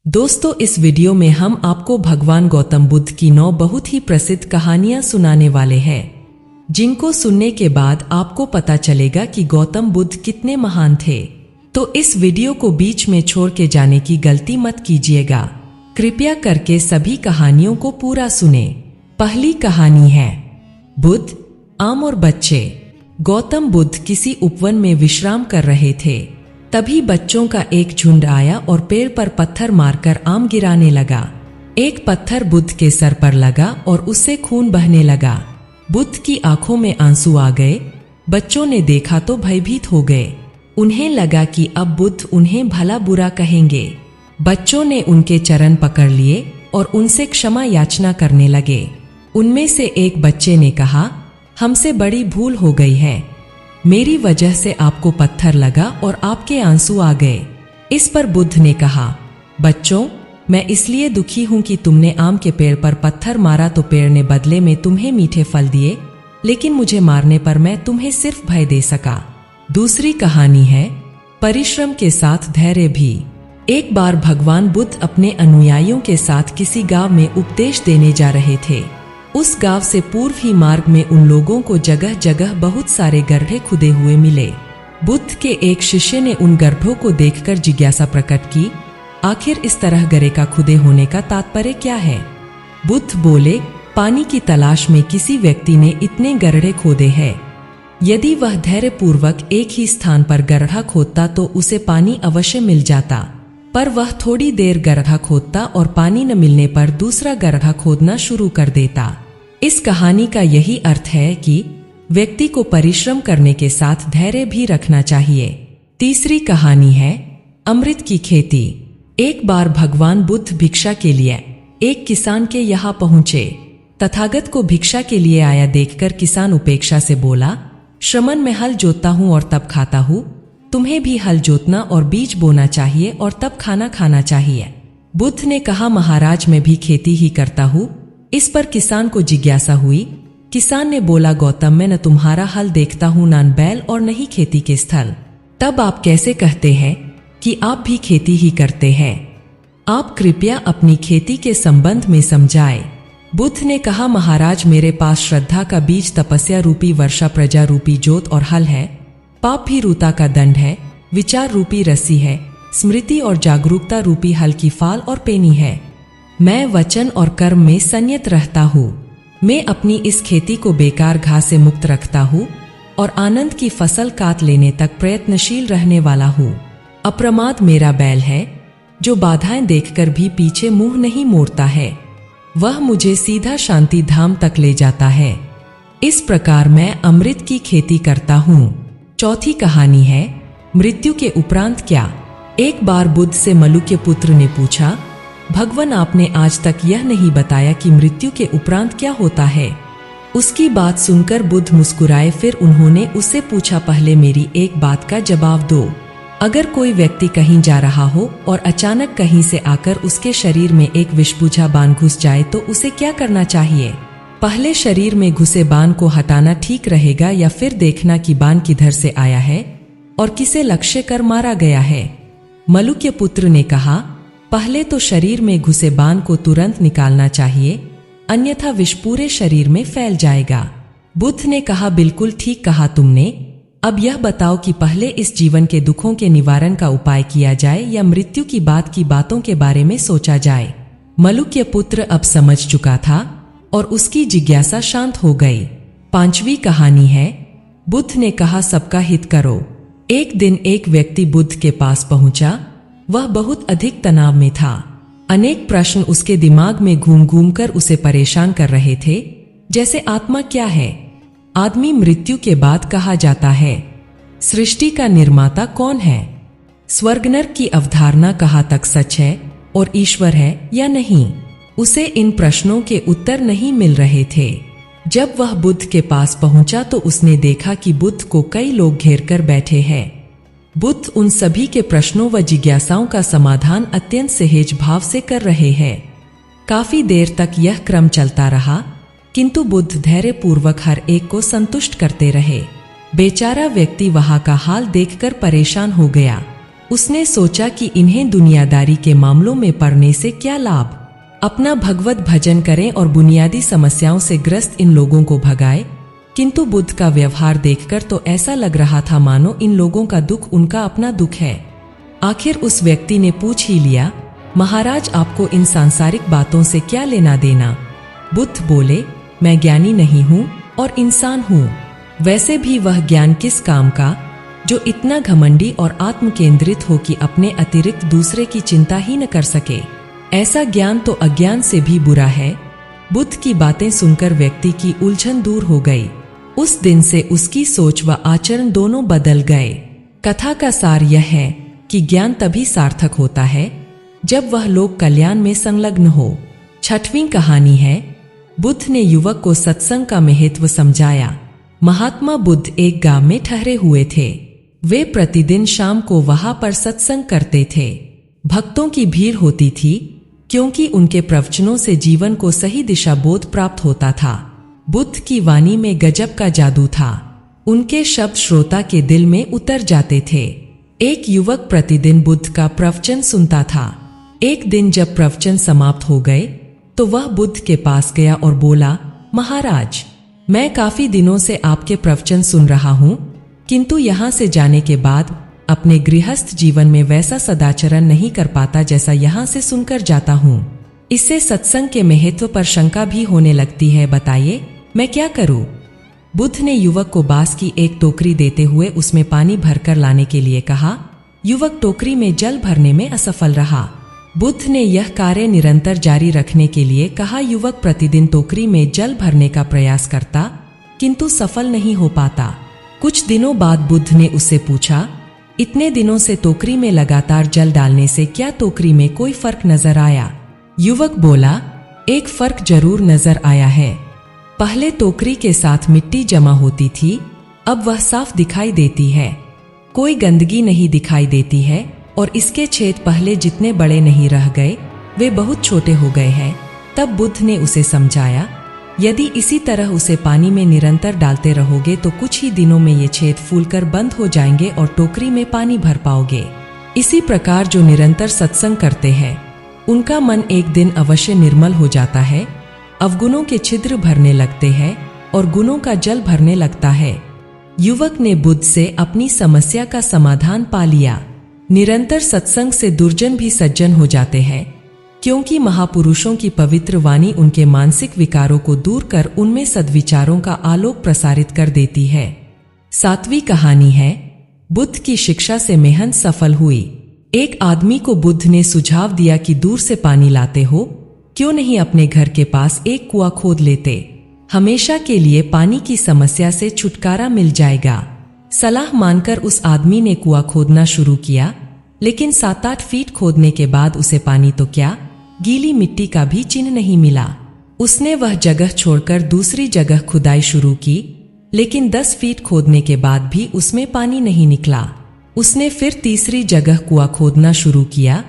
दोस्तों, इस वीडियो में हम आपको भगवान गौतम बुद्ध की 9 बहुत ही प्रसिद्ध कहानियां सुनाने वाले हैं, जिनको सुनने के बाद आपको पता चलेगा कि गौतम बुद्ध कितने महान थे। तो इस वीडियो को बीच में छोड़ के जाने की गलती मत कीजिएगा। कृपया करके सभी कहानियों को पूरा सुने। पहली कहानी है बुद्ध, आम और बच्चे। गौतम बुद्ध किसी उपवन में विश्राम कर रहे थे। तभी बच्चों का एक झुंड आया और पेड़ पर पत्थर मारकर आम गिराने लगा। एक पत्थर बुद्ध के सर पर लगा और उससे खून बहने लगा। बुद्ध की आंखों में आंसू आ गए। बच्चों ने देखा तो भयभीत हो गए। उन्हें लगा कि अब बुद्ध उन्हें भला बुरा कहेंगे। बच्चों ने उनके चरण पकड़ लिए और उनसे क्षमा याचना करने लगे। उनमें से एक बच्चे ने कहा, हमसे बड़ी भूल हो गई है। मेरी वजह से आपको पत्थर लगा और आपके आंसू आ गए। इस पर बुद्ध ने कहा, बच्चों, मैं इसलिए दुखी हूं कि तुमने आम के पेड़ पर पत्थर मारा तो पेड़ ने बदले में तुम्हें मीठे फल दिए, लेकिन मुझे मारने पर मैं तुम्हें सिर्फ भय दे सका। दूसरी कहानी है परिश्रम के साथ धैर्य भी। एक बार भगवान बुद्ध अपने अनुयायियों के साथ किसी गांव में उपदेश देने जा रहे थे। उस गांव से पूर्व ही मार्ग में उन लोगों को जगह जगह बहुत सारे गड्ढे खुदे हुए मिले। बुद्ध के एक शिष्य ने उन गड्ढों को देखकर जिज्ञासा प्रकट की, आखिर इस तरह गड्ढे का खुदे होने का तात्पर्य क्या है? बुद्ध बोले, पानी की तलाश में किसी व्यक्ति ने इतने गड्ढे खोदे हैं। यदि वह धैर्य पूर्वक एक ही स्थान पर गड्ढा खोदता तो उसे पानी अवश्य मिल जाता, पर वह थोड़ी देर गड्ढा खोदता और पानी न मिलने पर दूसरा गड्ढा खोदना शुरू कर देता। इस कहानी का यही अर्थ है कि व्यक्ति को परिश्रम करने के साथ धैर्य भी रखना चाहिए। तीसरी कहानी है अमृत की खेती। एक बार भगवान बुद्ध भिक्षा के लिए एक किसान के यहाँ पहुंचे। तथागत को भिक्षा के लिए आया देखकर किसान उपेक्षा से बोला, श्रमण में हल जोतता हूँ और तब खाता हूँ। तुम्हें भी हल जोतना और बीज बोना चाहिए और तब खाना खाना चाहिए। बुद्ध ने कहा, महाराज, मैं भी खेती ही करता हूँ। इस पर किसान को जिज्ञासा हुई। किसान ने बोला, गौतम, मैं न तुम्हारा हल देखता हूँ, न बैल और न ही खेती के स्थल। तब आप कैसे कहते हैं कि आप भी खेती ही करते हैं? आप कृपया अपनी खेती के संबंध में समझाएं। बुद्ध ने कहा, महाराज, मेरे पास श्रद्धा का बीज, तपस्या रूपी वर्षा, प्रजा रूपी जोत और हल है। पाप भी रूता का दंड है, विचार रूपी रस्सी है, स्मृति और जागरूकता रूपी हल की फाल और पेनी है। मैं वचन और कर्म में संयत रहता हूँ। मैं अपनी इस खेती को बेकार घास से मुक्त रखता हूँ और आनंद की फसल काट लेने तक प्रयत्नशील रहने वाला हूँ। अप्रमाद मेरा बैल है, जो बाधाएं देखकर भी पीछे मुंह नहीं मोड़ता है। वह मुझे सीधा शांति धाम तक ले जाता है। इस प्रकार मैं अमृत की खेती करता हूँ। चौथी कहानी है मृत्यु के उपरांत क्या। एक बार बुद्ध से मलुक्य पुत्र ने पूछा, भगवान, आपने आज तक यह नहीं बताया कि मृत्यु के उपरांत क्या होता है। उसकी बात सुनकर बुद्ध मुस्कुराए। फिर उन्होंने उससे पूछा, पहले मेरी एक बात का जवाब दो। अगर कोई व्यक्ति कहीं जा रहा हो और अचानक कहीं से आकर उसके शरीर में एक विषबुझा बाण घुस जाए तो उसे क्या करना चाहिए? पहले शरीर में घुसे बाण को हटाना ठीक रहेगा या फिर देखना कि बाण किधर से आया है और किसे लक्ष्य कर मारा गया है? मलुक्य पुत्र ने कहा, पहले तो शरीर में घुसे बाण को तुरंत निकालना चाहिए, अन्यथा विष पूरे शरीर में फैल जाएगा। बुद्ध ने कहा, बिल्कुल ठीक कहा तुमने। अब यह बताओ कि पहले इस जीवन के दुखों के निवारण का उपाय किया जाए या मृत्यु की बातों के बारे में सोचा जाए? मलुक्य पुत्र अब समझ चुका था और उसकी जिज्ञासा शांत हो गई। पांचवी कहानी है बुद्ध ने कहा, सबका हित करो। एक दिन एक व्यक्ति बुद्ध के पास पहुंचा। वह बहुत अधिक तनाव में था। अनेक प्रश्न उसके दिमाग में घूम घूम कर उसे परेशान कर रहे थे, जैसे आत्मा क्या है? आदमी मृत्यु के बाद कहा जाता है? सृष्टि का निर्माता कौन है? स्वर्ग नरक की अवधारणा कहाँ तक सच है और ईश्वर है या नहीं? उसे इन प्रश्नों के उत्तर नहीं मिल रहे थे। जब वह बुद्ध के पास पहुंचा तो उसने देखा कि बुद्ध को कई लोग घेर कर बैठे हैं। बुद्ध उन सभी के प्रश्नों व जिज्ञासाओं का समाधान अत्यंत सहज भाव से कर रहे हैं। काफी देर तक यह क्रम चलता रहा, किंतु बुद्ध धैर्य पूर्वक हर एक को संतुष्ट करते रहे। बेचारा व्यक्ति वहां का हाल देखकर परेशान हो गया। उसने सोचा कि इन्हें दुनियादारी के मामलों में पड़ने से क्या लाभ, अपना भगवत भजन करें और बुनियादी समस्याओं से ग्रस्त इन लोगों को भगाए। किंतु बुद्ध का व्यवहार देखकर तो ऐसा लग रहा था मानो इन लोगों का दुख उनका अपना दुख है। आखिर उस व्यक्ति ने पूछ ही लिया, महाराज आपको इन सांसारिक बातों से क्या लेना देना? बुद्ध बोले, मैं ज्ञानी नहीं हूँ और इंसान हूँ। वैसे भी वह ज्ञान किस काम का जो इतना घमंडी और आत्म केंद्रित हो कि अपने अतिरिक्त दूसरे की चिंता ही न कर सके। ऐसा ज्ञान तो अज्ञान से भी बुरा है। बुद्ध की बातें सुनकर व्यक्ति की उलझन दूर हो गई। उस दिन से उसकी सोच व आचरण दोनों बदल गए। कथा का सार यह है कि ज्ञान तभी सार्थक होता है जब वह लोक कल्याण में संलग्न हो। 6वीं कहानी है, बुद्ध ने युवक को सत्संग का महत्व समझाया। महात्मा बुद्ध एक गांव में ठहरे हुए थे। वे प्रतिदिन शाम को वहां पर सत्संग करते थे। भक्तों की भीड़ होती थी क्योंकि उनके प्रवचनों से जीवन को सही दिशा बोध प्राप्त होता था। बुद्ध की वाणी में गजब का जादू था। उनके शब्द श्रोता के दिल में उतर जाते थे। एक युवक प्रतिदिन बुद्ध का प्रवचन सुनता था। एक दिन जब प्रवचन समाप्त हो गए तो वह बुद्ध के पास गया और बोला, महाराज, मैं काफी दिनों से आपके प्रवचन सुन रहा हूँ, किंतु यहाँ से जाने के बाद अपने गृहस्थ जीवन में वैसा सदाचरण नहीं कर पाता जैसा यहाँ से सुनकर जाता हूँ। इससे सत्संग के महत्व पर शंका भी होने लगती है। बताइए मैं क्या करूँ? बुद्ध ने युवक को बांस की एक टोकरी देते हुए उसमें पानी भरकर लाने के लिए कहा। युवक टोकरी में जल भरने में असफल रहा। बुद्ध ने यह कार्य निरंतर जारी रखने के लिए कहा। युवक प्रतिदिन टोकरी में जल भरने का प्रयास करता किंतु सफल नहीं हो पाता। कुछ दिनों बाद बुद्ध ने उससे पूछा, इतने दिनों से टोकरी में लगातार जल डालने से क्या टोकरी में कोई फर्क नजर आया? युवक बोला, एक फर्क जरूर नजर आया है। पहले टोकरी के साथ मिट्टी जमा होती थी, अब वह साफ दिखाई देती है। कोई गंदगी नहीं दिखाई देती है और इसके छेद पहले जितने बड़े नहीं रह गए, वे बहुत छोटे हो गए हैं। तब बुद्ध ने उसे समझाया, यदि इसी तरह उसे पानी में निरंतर डालते रहोगे तो कुछ ही दिनों में ये छेद फूलकर बंद हो जाएंगे और टोकरी में पानी भर पाओगे। इसी प्रकार जो निरंतर सत्संग करते हैं उनका मन एक दिन अवश्य निर्मल हो जाता है। अवगुणों के छिद्र भरने लगते हैं और गुणों का जल भरने लगता है। युवक ने बुद्ध से अपनी समस्या का समाधान पा लिया। निरंतर सत्संग से दुर्जन भी सज्जन हो जाते हैं, क्योंकि महापुरुषों की पवित्र वाणी उनके मानसिक विकारों को दूर कर उनमें सद्विचारों का आलोक प्रसारित कर देती है। 7वीं कहानी है, बुद्ध की शिक्षा से मेहनत सफल हुई। एक आदमी को बुद्ध ने सुझाव दिया कि दूर से पानी लाते हो, क्यों नहीं अपने घर के पास एक कुआं खोद लेते? हमेशा के लिए पानी की समस्या से छुटकारा मिल जाएगा। सलाह मानकर उस आदमी ने कुआं खोदना शुरू किया, लेकिन 7-8 फीट खोदने के बाद उसे पानी तो क्या, गीली मिट्टी का भी चिन्ह नहीं मिला। उसने वह जगह छोड़कर दूसरी जगह खुदाई शुरू की, लेकिन 10 फीट खोदने के बाद भी उसमें पानी नहीं निकला। उसने फिर तीसरी जगह कुआं खोदना शुरू किया,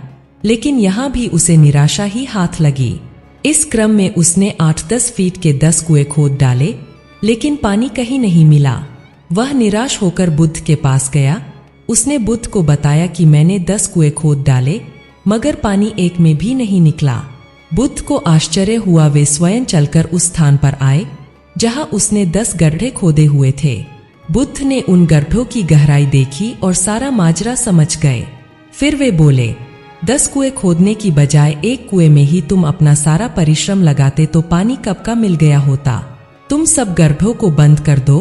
लेकिन यहाँ भी उसे निराशा ही हाथ लगी। इस क्रम में उसने 8-10 फीट के 10 कुएं खोद डाले, लेकिन पानी कहीं नहीं मिला। वह निराश होकर बुद्ध के पास गया। उसने बुद्ध को बताया कि मैंने 10 कुएं खोद डाले, मगर पानी एक में भी नहीं निकला। बुद्ध को आश्चर्य हुआ। वे स्वयं चलकर उस स्थान पर आए जहां उसने 10 गड्ढे खोदे हुए थे। बुद्ध ने उन गड्ढों की गहराई देखी और सारा माजरा समझ गए। फिर वे बोले, 10 कुएं खोदने की बजाय एक कुएं में ही तुम अपना सारा परिश्रम लगाते तो पानी कब का मिल गया होता। तुम सब गड्ढों को बंद कर दो,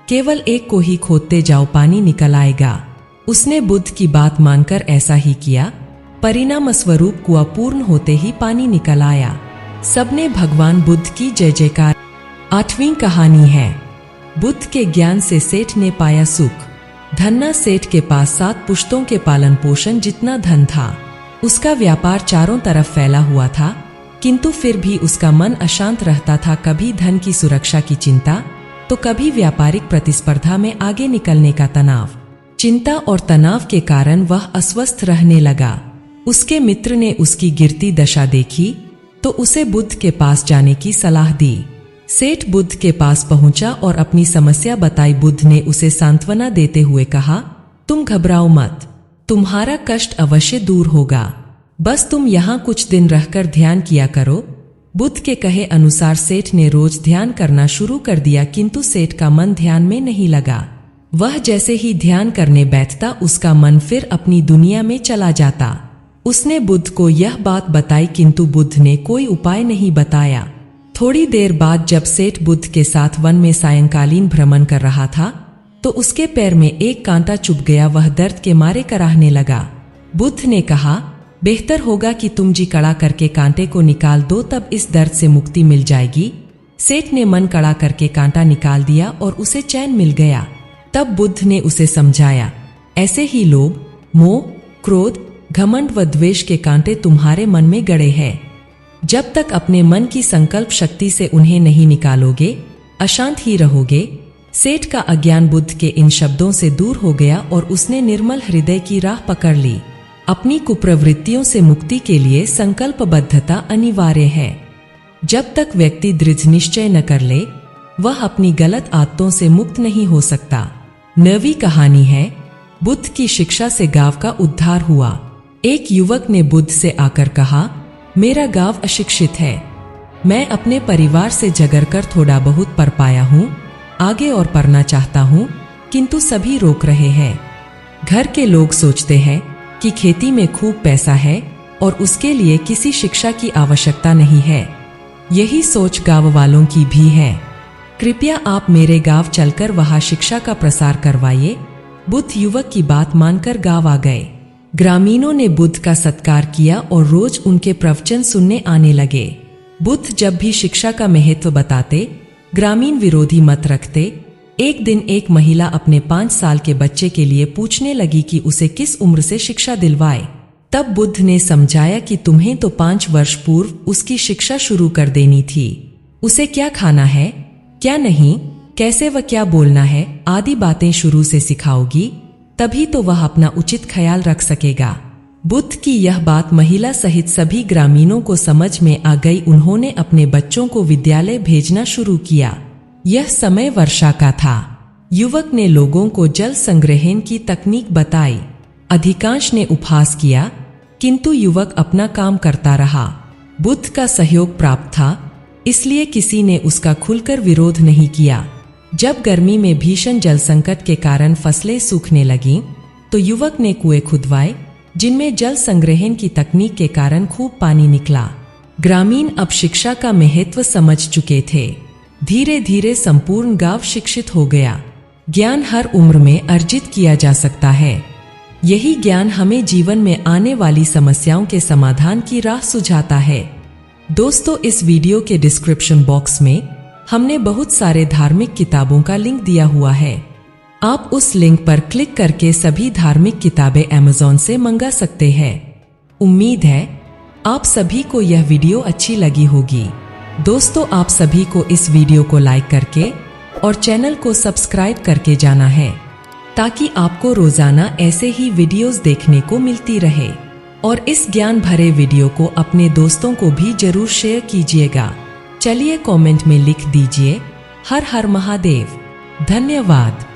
केवल एक को ही खोदते जाओ, पानी निकल आएगा। उसने बुद्ध की बात मानकर ऐसा ही किया। परिणाम स्वरूप कुआं पूर्ण होते ही पानी निकल आया। सबने भगवान बुद्ध की जय जयकार। 8वीं कहानी है, बुद्ध के ज्ञान से सेठ ने पाया सुख। धन्ना सेठ के पास 7 पुश्तों के पालन पोषण जितना धन था। उसका व्यापार चारों तरफ फैला हुआ था, किंतु फिर भी उसका मन अशांत रहता था। कभी धन की सुरक्षा की चिंता तो कभी व्यापारिक प्रतिस्पर्धा में आगे निकलने का तनाव। चिंता और तनाव के कारण वह अस्वस्थ रहने लगा। उसके मित्र ने उसकी गिरती दशा देखी तो उसे बुद्ध के पास जाने की सलाह दी। सेठ बुद्ध के पास पहुंचा और अपनी समस्या बताई। बुद्ध ने उसे सांत्वना देते हुए कहा, तुम घबराओ मत, तुम्हारा कष्ट अवश्य दूर होगा। बस तुम यहाँ कुछ दिन रहकर ध्यान किया करो। बुद्ध के कहे अनुसार सेठ ने रोज ध्यान करना शुरू कर दिया, किंतु सेठ का मन ध्यान में नहीं लगा। वह जैसे ही ध्यान करने बैठता उसका मन फिर अपनी दुनिया में चला जाता। उसने बुद्ध को यह बात बताई, किंतु बुद्ध ने कोई उपाय नहीं बताया। थोड़ी देर बाद जब सेठ बुद्ध के साथ वन में सायंकालीन भ्रमण कर रहा था तो उसके पैर में एक कांटा चुभ गया। वह दर्द के मारे कराहने लगा। बुद्ध ने कहा, बेहतर होगा कि तुम जी कड़ा करके कांटे को निकाल दो, तब इस दर्द से मुक्ति मिल जाएगी। सेठ ने मन कड़ा करके कांटा निकाल दिया और उसे चैन मिल गया। तब बुद्ध ने उसे समझाया, ऐसे ही लोभ, मोह, क्रोध, घमंड व द्वेष के कांटे तुम्हारे मन में गड़े हैं। जब तक अपने मन की संकल्प शक्ति से उन्हें नहीं निकालोगे, अशांत ही रहोगे। सेठ का अज्ञान बुद्ध के इन शब्दों से दूर हो गया और उसने निर्मल हृदय की राह पकड़ ली। अपनी कुप्रवृत्तियों से मुक्ति के लिए संकल्पबद्धता अनिवार्य है। जब तक व्यक्ति दृढ़ निश्चय न कर ले, वह अपनी गलत आदतों से मुक्त नहीं हो सकता। 9वीं कहानी है, बुद्ध की शिक्षा से गांव का उद्धार हुआ। एक युवक ने बुद्ध से आकर कहा, मेरा गांव अशिक्षित है। मैं अपने परिवार से झगड़ कर थोड़ा बहुत पढ़ पाया हूँ, आगे और पढ़ना चाहता हूँ, किंतु सभी रोक रहे हैं। घर के लोग सोचते हैं कि खेती में खूब पैसा है और उसके लिए किसी शिक्षा की आवश्यकता नहीं है। यही सोच गांव वालों की भी है। कृपया आप मेरे गांव चलकर वहां शिक्षा का प्रसार करवाइए। बुद्ध युवक की बात मानकर गांव आ गए। ग्रामीणों ने बुद्ध का सत्कार किया और रोज उनके प्रवचन सुनने आने लगे। बुद्ध जब भी शिक्षा का महत्व बताते, ग्रामीण विरोधी मत रखते। एक दिन एक महिला अपने 5 साल के बच्चे के लिए पूछने लगी कि उसे किस उम्र से शिक्षा दिलवाए। तब बुद्ध ने समझाया कि तुम्हें तो 5 वर्ष पूर्व उसकी शिक्षा शुरू कर देनी थी। उसे क्या खाना है, क्या नहीं, कैसे व क्या बोलना है आदि बातें शुरू से सिखाओगी, तभी तो वह अपना उचित ख्याल रख सकेगा। बुद्ध की यह बात महिला सहित सभी ग्रामीणों को समझ में आ गई। उन्होंने अपने बच्चों को विद्यालय भेजना शुरू किया। यह समय वर्षा का था। युवक ने लोगों को जल संग्रहण की तकनीक बताई। अधिकांश ने उपहास किया, किंतु युवक अपना काम करता रहा। बुद्ध का सहयोग प्राप्त था, इसलिए किसी ने उसका खुलकर विरोध नहीं किया। जब गर्मी में भीषण जल संकट के कारण फसलें सूखने लगीं, तो युवक ने कुएं खुदवाए, जिनमें जल संग्रहण की तकनीक के कारण खूब पानी निकला। ग्रामीण अब शिक्षा का महत्व समझ चुके थे। धीरे धीरे संपूर्ण गांव शिक्षित हो गया। ज्ञान हर उम्र में अर्जित किया जा सकता है। यही ज्ञान हमें जीवन में आने वाली समस्याओं के समाधान की राह सुझाता है। दोस्तों, इस वीडियो के डिस्क्रिप्शन बॉक्स में हमने बहुत सारे धार्मिक किताबों का लिंक दिया हुआ है। आप उस लिंक पर क्लिक करके सभी धार्मिक किताबें अमेज़न से मंगा सकते हैं। उम्मीद है आप सभी को यह वीडियो अच्छी लगी होगी। दोस्तों, आप सभी को इस वीडियो को लाइक करके और चैनल को सब्सक्राइब करके जाना है, ताकि आपको रोजाना ऐसे ही वीडियोस देखने को मिलती रहे। और इस ज्ञान भरे वीडियो को अपने दोस्तों को भी जरूर शेयर कीजिएगा। चलिए कमेंट में लिख दीजिए, हर हर महादेव। धन्यवाद।